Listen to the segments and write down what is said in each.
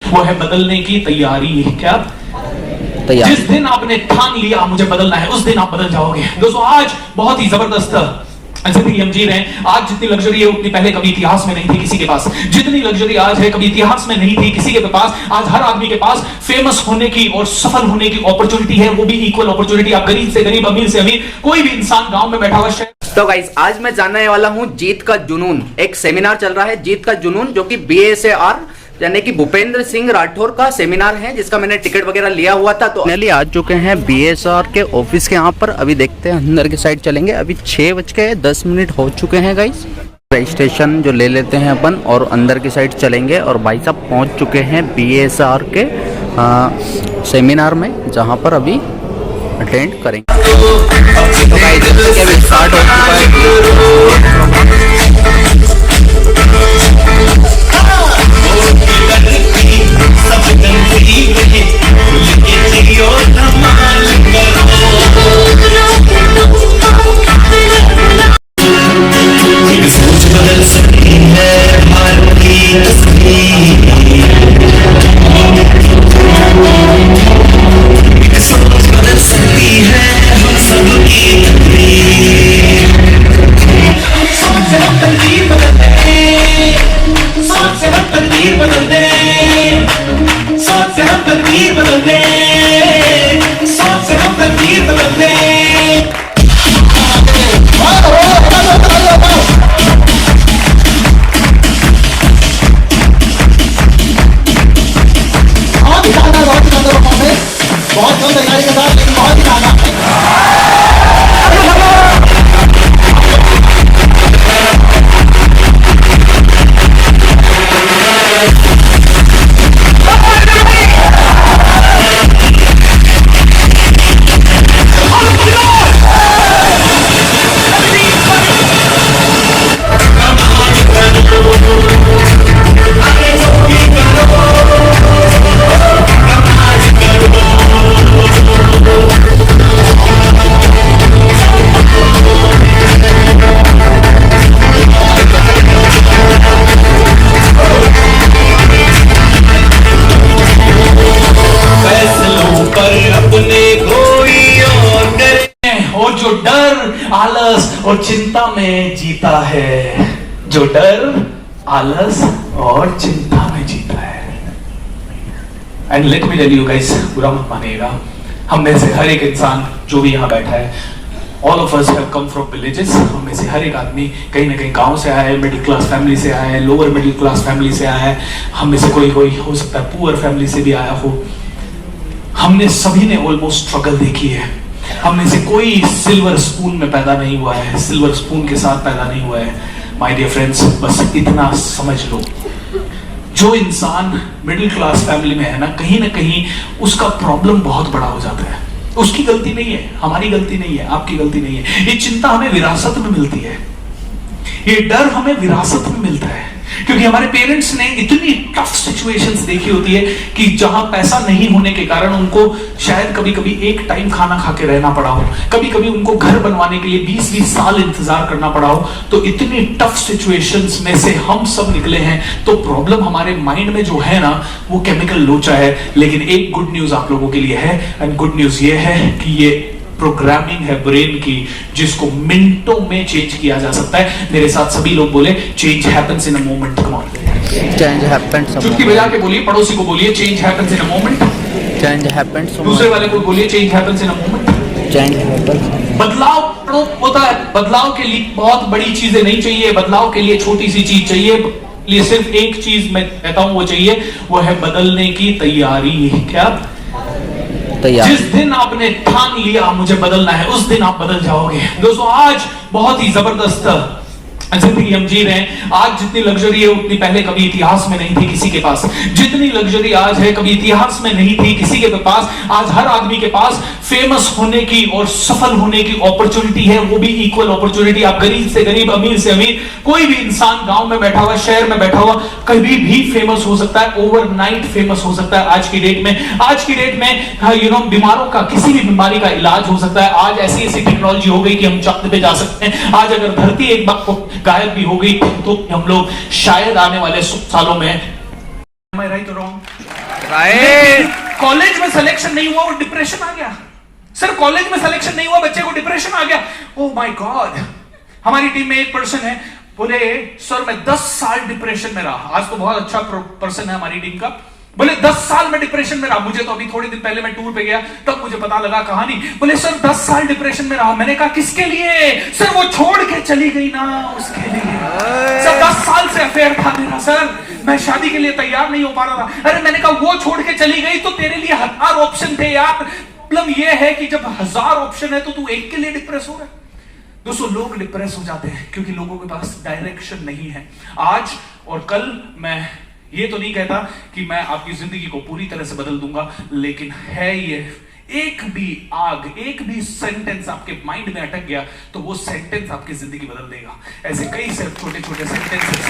वो है बदलने की तैयारी। क्या तैयार? जिस दिन आपने ठान लिया मुझे बदलना है, उस दिन आप बदल जाओगे। दोस्तों आज बहुत ही जबरदस्त जिंदगी हम जी रहे हैं। आज जितनी लग्जरी है उतनी पहले कभी इतिहास में नहीं थी किसी के पास। जितनी लग्जरी आज है कभी इतिहास में नहीं थी किसी के पास। आज हर आदमी के पास फेमस होने की और सफल होने की अपॉर्चुनिटी है, वो भी इक्वल अपॉर्चुनिटी। आप गरीब से गरीब, अमीर से अमीर, कोई भी इंसान गांव में बैठा हुआ तो गाइस आज मैं जानने वाला हूं जीत का जुनून। एक सेमिनार चल रहा है जीत का जुनून, जो कि BSAR यानी कि भूपेंद्र सिंह राठौर का सेमिनार है, जिसका मैंने टिकट वगैरह लिया हुआ था। तो फाइनली आ चुके हैं BSAR के ऑफिस के यहाँ पर। अभी देखते हैं अंदर की साइड चलेंगे। अभी 6:10 हो चुके हैं गाइस। रजिस्ट्रेशन जो ले लेते हैं अपन और अंदर की साइड चलेंगे। और भाई साहब पहुँच चुके हैं BSAR के सेमिनार में, जहाँ पर अभी अटेंड करेंगे। तो गाइस अभी स्टार्ट हो चुका है। बहुत कम तैयारी के साथ लेकिन बहुत ही ज्यादा आलस और चिंता में जीता है, जो डर आलस और चिंता में जीता है। And let me tell you guys, बुरा मत मानिएगा, हम में से हर एक इंसान जो भी यहाँ बैठा है, all of us have come from villages. हम में से हर एक आदमी कहीं ना कहीं गांव से आया है, मिडिल क्लास फैमिली से आया है, लोअर मिडिल क्लास फैमिली से आया है। हम में से कोई कोई हो सकता है पुअर फैमिली से भी आया हो। हमने सभी ने ऑलमोस्ट स्ट्रगल देखी है। हम में से कोई सिल्वर स्पून में पैदा नहीं हुआ है, सिल्वर स्पून के साथ पैदा नहीं हुआ है। माय डियर फ्रेंड्स, बस इतना समझ लो, जो इंसान मिडिल क्लास फैमिली में है ना कहीं उसका प्रॉब्लम बहुत बड़ा हो जाता है। उसकी गलती नहीं है, हमारी गलती नहीं है, आपकी गलती नहीं है। ये चिंता हमें विरासत में मिलती है, ये डर हमें विरासत में मिलता है, क्योंकि हमारे पेरेंट्स ने इतनी टफ सिचुएशंस देखी होती है कि जहां पैसा नहीं होने के कारण उनको शायद कभी-कभी एक टाइम खाना खा के रहना पड़ा हो, कभी-कभी उनको घर बनवाने के लिए 20-20 साल इंतजार करना पड़ा हो। तो इतनी टफ सिचुएशंस में से हम सब निकले हैं। तो प्रॉब्लम हमारे माइंड में जो है ना, वो केमिकल लोचा है। लेकिन एक गुड न्यूज आप लोगों के लिए है, एंड गुड न्यूज ये है कि ये प्रोग्रामिंग है ब्रेन की, जिसको मिनटों में चेंज किया जा सकता है। मेरे साथ सभी लोग बोले, change happens in a moment. Come on, change happens. चुटकी बजा के बोलिए, पड़ोसी को बोलिए, change happens in a moment. Change happens. दूसरे वाले को बोलिए, change happens in a moment. Change happens. बदलाव होता है, बदलाव के लिए बहुत बड़ी चीजें नहीं चाहिए, बदलाव के लिए छोटी सी चीज चाहिए। सिर्फ एक चीज मैं कहता हूं वो चाहिए, वो है बदलने की तैयारी। क्या तैयार? जिस दिन आपने ठान लिया मुझे बदलना है, उस दिन आप बदल जाओगे। दोस्तों आज बहुत ही जबरदस्त जिंदगी हम जी रहे हैं। आज जितनी लग्जरी है उतनी पहले कभी इतिहास में नहीं थी किसी के पास। जितनी लग्जरी आज है कभी इतिहास में नहीं थी किसी के पास। आज हर आदमी के पास फेमस होने की और सफल होने की अपॉर्चुनिटी है, वो भी इक्वल अपॉर्चुनिटी। आप गरीब से गरीब, अमीर से अमीर, कोई भी इंसान गांव में बैठा हुआ, शहर में बैठा हुआ, कभी भी फेमस हो सकता है, ओवरनाइट फेमस हो सकता है। आज की डेट में बीमारों का, किसी भी बीमारी का इलाज हो सकता है। आज ऐसी ऐसी टेक्नोलॉजी हो गई कि हम चांद पे जा सकते हैं। आज अगर धरती एक बार गायब भी हो गई तो हम लोग शायद आने वाले सालों में, am I right or wrong? Right. College में सिलेक्शन नहीं हुआ और डिप्रेशन आ गया। सर कॉलेज में सिलेक्शन नहीं हुआ, बच्चे को डिप्रेशन आ गया। Oh my God. हमारी टीम में एक पर्सन है, बोले सर मैं 10 साल डिप्रेशन में रहा। आज तो बहुत अच्छा पर्सन है हमारी टीम का। बोले 10 साल में डिप्रेशन में रहा। मुझे तो अभी थोड़े दिन पहले मैं टूर पे गया तब मुझे पता लगा कहानी। बोले सर 10 साल डिप्रेशन में रहा। मैंने कहा किसके लिए? सर वो छोड़ के चली गई ना, उसके लिए। सर 10 साल से अफेयर था मेरा सर, मैं शादी के लिए तैयार नहीं हो पा रहा था। अरे मैंने कहा वो छोड़ के चली गई तो तेरे लिए 1000 ऑप्शन थे यार। प्रॉब्लम ये है कि जब 1000 ऑप्शन है तो तू एक के लिए डिप्रेस हो रहा है। दोस्तों लोग डिप्रेस हो जाते हैं क्योंकि लोगों के पास डायरेक्शन नहीं है। आज और कल मैं ये तो नहीं कहता कि मैं आपकी जिंदगी को पूरी तरह से बदल दूंगा, लेकिन है ये एक भी आग, एक भी सेंटेंस आपके माइंड में अटक गया तो वो सेंटेंस आपकी जिंदगी बदल देगा। ऐसे कई छोटे छोटे सेंटेंसेस,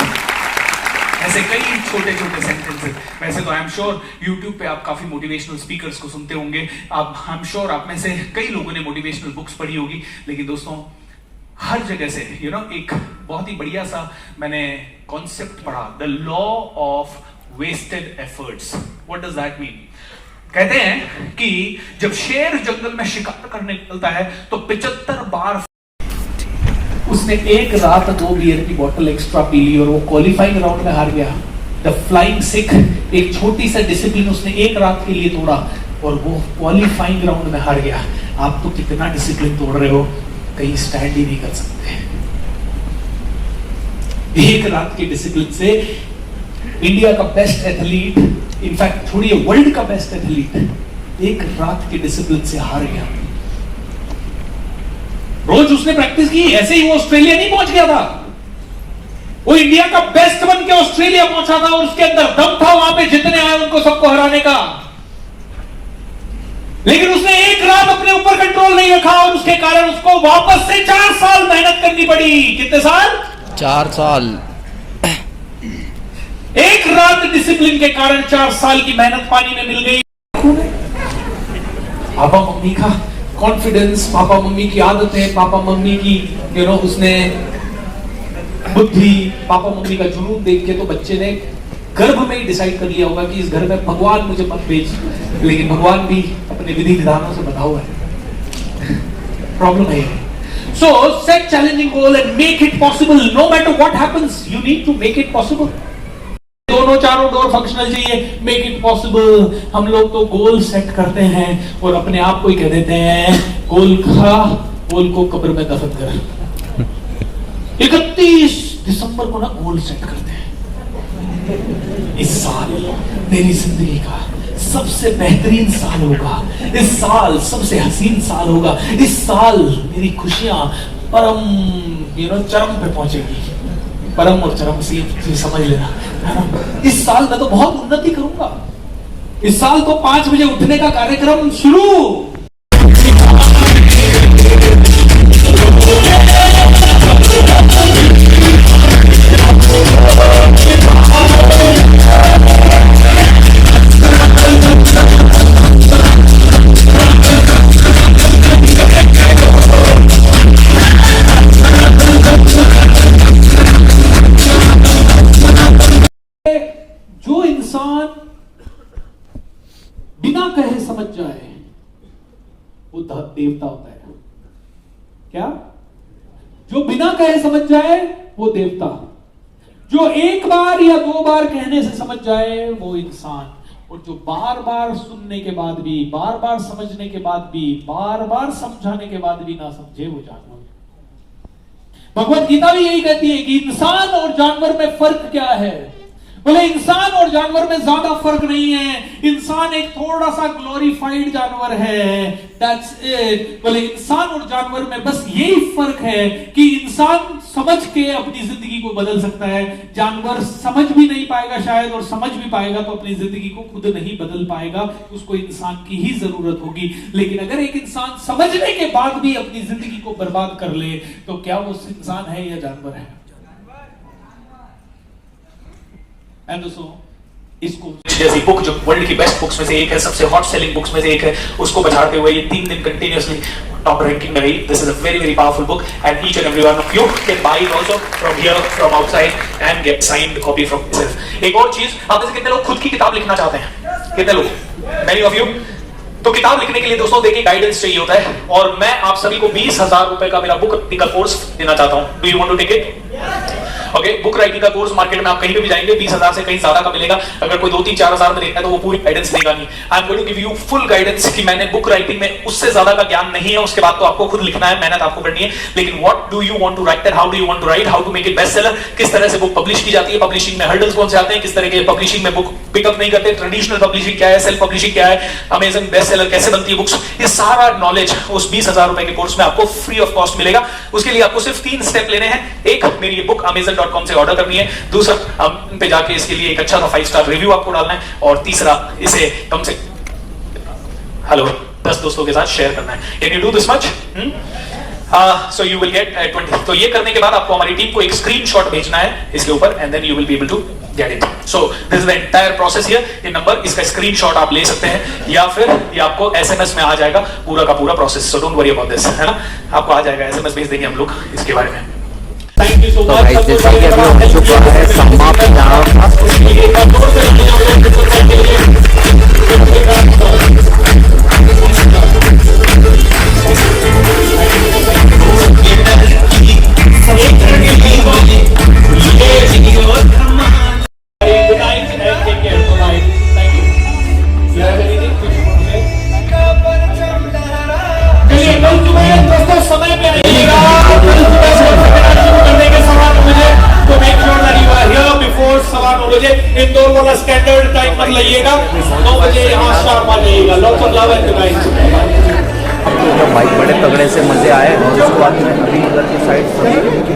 ऐसे कई छोटे छोटे सेंटेंसेस। वैसे तो आई एम श्योर YouTube पे आप काफी मोटिवेशनल स्पीकर्स को सुनते होंगे। अब आई एम श्योर आप में से कई लोगों ने मोटिवेशनल बुक्स पढ़ी होगी, लेकिन दोस्तों हर जगह से एक बहुत ही बढ़िया सा मैंने कॉन्सेप्ट पढ़ा, the law of wasted efforts. What does that mean? कहते हैं कि जब शेर जंगल में शिकार करने निकलता है तो 75 बार उसने एक रात 2 बियर की बोतल एक्स्ट्रा पी ली और वो क्वालिफाइंग राउंड में हार गया। द फ्लाइंग सिख, एक छोटी सा डिसिप्लिन उसने एक रात के लिए तोड़ा और वो क्वालिफाइंग राउंड में हार गया। आप तो कितना डिसिप्लिन तोड़ रहे हो, कहीं स्टैंड ही नहीं कर सकते। एक रात के डिसिप्लिन से इंडिया का बेस्ट एथलीट, इनफैक्ट छोड़िए वर्ल्ड का बेस्ट एथलीट, एक रात के डिसिप्लिन से हार गया। रोज उसने प्रैक्टिस की, ऐसे ही वो ऑस्ट्रेलिया नहीं पहुंच गया था। वो इंडिया का बेस्ट बन के ऑस्ट्रेलिया पहुंचा था और उसके अंदर दम था वहां पे जितने आए उनको सबको हराने का। लेकिन उसने एक रात अपने ऊपर कंट्रोल नहीं रखा और उसके कारण उसको वापस से 4 साल मेहनत करनी पड़ी। कितने साल? 4 साल। एक रात डिसिप्लिन के कारण 4 साल की मेहनत पानी में मिल गई। पापा मम्मी का कॉन्फिडेंस, पापा मम्मी की आदतें, पापा मम्मी की उसने बुद्धि, पापा मम्मी का जुनून देख के तो बच्चे ने गर्भ में ही डिसाइड कर लिया होगा कि इस घर में भगवान मुझे मत भेज। लेकिन भगवान भी अपने विधि विधानों से बंधा हुआ है। प्रॉब्लम है। So set challenging goal and make it possible. No matter what happens, you need to make it possible. दोनों चारों डोर फंक्शनल चाहिए, मेक इट पॉसिबल। हम लोग तो गोल सेट करते हैं और अपने आप को ही कह देते हैं गोल खा, गोल को कब्र में दफन कर। 31 दिसंबर को ना गोल सेट करते हैं। इस साल मेरी जिंदगी का सबसे बेहतरीन साल होगा, इस साल सबसे हसीन साल होगा, इस साल मेरी खुशियां परम चरम पे पहुंचेगी। परम और चरम से समझ लेना, इस साल मैं तो बहुत उन्नति करूंगा। इस साल तो 5 बजे उठने का कार्यक्रम शुरू। जो इंसान बिना कहे समझ जाए वो देवता होता है। क्या? जो बिना कहे समझ जाए वो देवता, जो एक बार या 2 बार कहने से समझ जाए वो इंसान, और जो बार बार सुनने के बाद भी, बार बार समझने के बाद भी, बार बार समझाने के बाद भी ना समझे वो जानवर। भगवत गीता भी यही कहती है कि इंसान और जानवर में फर्क क्या है। बोले इंसान और जानवर में ज्यादा फर्क नहीं है, इंसान एक थोड़ा सा ग्लोरीफाइड जानवर है, दैट्स इट। बोले इंसान और जानवर में बस यही फर्क है कि इंसान समझ के अपनी जिंदगी को बदल सकता है, जानवर समझ भी नहीं पाएगा शायद, और समझ भी पाएगा तो अपनी जिंदगी को खुद नहीं बदल पाएगा, उसको इंसान की ही जरूरत होगी। लेकिन अगर एक इंसान समझने के बाद भी अपनी जिंदगी को बर्बाद कर ले तो क्या वो इंसान है या जानवर है? एंड दोस्तों इसको जैसी बुक जो वर्ल्ड की बेस्ट बुक्स में से एक है, सबसे हॉट सेलिंग बुक्स में से एक है, उसको बचाते हुए ये 3 दिन कंटिन्यूअसली टॉप रैंकिंग में रही। This is a very very powerful book and each and every one of you can buy it also from here, from outside and get signed copy from himself. एक और चीज, आप में से कितने लोग खुद की किताब लिखना चाहते हैं? कितने लोग? Many of you? तो किताब लिखने के लिए दोस्तों देखिए गाइडेंस चाहिए होता है, और मैं आप सभी को 20,000 रुपए का मेरा बुक राइटिंग का कोर्स देना चाहता हूं। Do you want to take it? Okay, book writing का कोर्स मार्केट में आप कहीं पे भी जाएंगे 20,000 से कहीं ज्यादा का मिलेगा। अगर कोई 2-3-4 हजार में देखता है तो वो पूरी गाइडेंस देगा नहीं। I am going to give you full guidance कि मैंने बुक राइटिंग में उससे ज्यादा का ज्ञान नहीं है। उसके बाद तो आपको खुद लिखना है, मेहनत आपको करनी है, लेकिन what do you want to write and how do you want to write, how to make it best seller, किस तरह से बुक पब्लिश की जाती है, पब्लिशिंग में हर्डल्स कौन से आते हैं, किस तरह के पब्लिशिंग में बुक पिकअप नहीं करते, ट्रेडिशनल पब्लिशिंग क्या है, सेल्फ पब्लिशिंग क्या है, अमेजन बेस्ट सेलर कैसे बनती है बुक्स, ये सारा नॉलेज उस 20,000 रुपए के कोर्स में आपको फ्री ऑफ कॉस्ट मिलेगा। उसके लिए आपको सिर्फ 3 स्टेप लेने हैं। एक, मेरी ये बुक amazon.com से ऑर्डर करनी है। दूसरा, हम पे जाके इसके लिए एक अच्छा सा 5 स्टार रिव्यू आपको डालना है। और तीसरा, इसे कम से 10 दोस्तों के साथ शेयर करना है। Can you do this much? So you will get 20। तो ये करने के बाद आपको हमारी टीम को एक स्क्रीनशॉट भेजना है इसके ऊपर, and then you will be able to get it. So this is the entire process here. ये नंबर, इसका स्क्रीनशॉट आप ले सकते हैं, या फिर ये आपको एसएमएस में आ जाएगा पूरा का पूरा process. So don't worry about this, है ना? आपको आ जाएगा, एसएमएस भेज देंगे हम लोग इसके बारे में। थैंक यू सो तो मच। गाइस जैसा कि अभी हो चुका है समाप्त यहाँ दोस्तों समय पे आइएगा, कल सुबह से सेमिनार शुरू करने के 9:15 बजे, तो make sure that you are here before 9:15 बजे। इंदौर वाला स्टैंडर्ड टाइम पर लाइएगा, 9 बजे यहाँ शार्प आ जाइएगा। Lots of love and guys. तो भाई बड़े तगड़े से मजे आए। और उसके बाद में अभी इधर की साइड की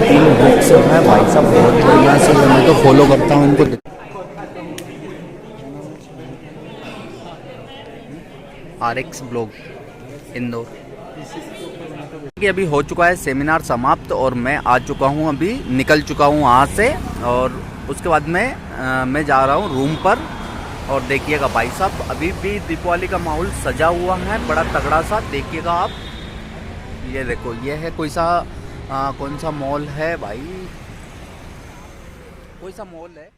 3 बुक्स हैं भाई साहब, बहुत बढ़िया से मैं तो फॉलो करता हूँ इनको। RX blog Indore. कि अभी हो चुका है सेमिनार समाप्त और मैं आ चुका हूँ, अभी निकल चुका हूँ वहाँ से। और उसके बाद में मैं जा रहा हूँ रूम पर। और देखिएगा भाई साहब, अभी भी दीपावली का माहौल सजा हुआ है बड़ा तगड़ा सा। देखिएगा आप, ये देखो, ये है कोई सा कौन सा मॉल है भाई, कोई सा मॉल है।